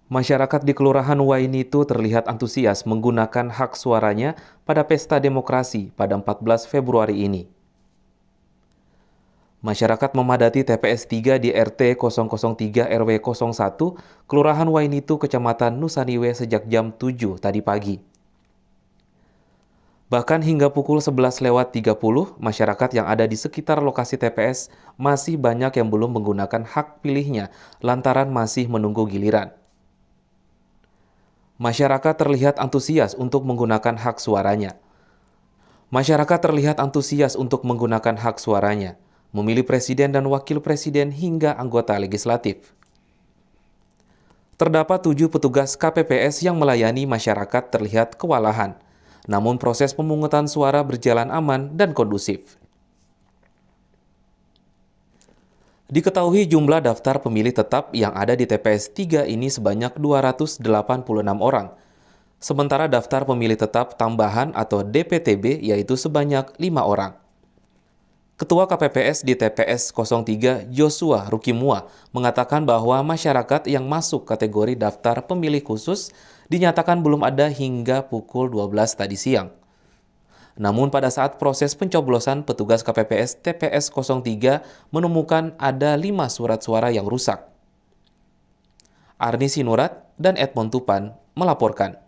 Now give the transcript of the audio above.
Masyarakat di Kelurahan Wainitu terlihat antusias menggunakan hak suaranya pada pesta demokrasi pada 14 Februari ini. Masyarakat memadati TPS 3 di RT 003 RW 01, Kelurahan Wainitu, Kecamatan Nusaniwe sejak jam 7 tadi pagi. Bahkan hingga pukul 11:30, masyarakat yang ada di sekitar lokasi TPS masih banyak yang belum menggunakan hak pilihnya lantaran masih menunggu giliran. Masyarakat terlihat antusias untuk menggunakan hak suaranya. Masyarakat terlihat antusias untuk menggunakan hak suaranya, memilih presiden dan wakil presiden hingga anggota legislatif. Terdapat 7 petugas KPPS yang melayani masyarakat terlihat kewalahan, namun proses pemungutan suara berjalan aman dan kondusif. Diketahui jumlah daftar pemilih tetap yang ada di TPS 3 ini sebanyak 286 orang, sementara daftar pemilih tetap tambahan atau DPTB yaitu sebanyak 5 orang. Ketua KPPS di TPS 03 Joshua Rukimua mengatakan bahwa masyarakat yang masuk kategori daftar pemilih khusus dinyatakan belum ada hingga pukul 12 tadi siang. Namun pada saat proses pencoblosan, petugas KPPS TPS 03 menemukan ada 5 surat suara yang rusak. Arni Sinurat dan Edmond Tupan melaporkan.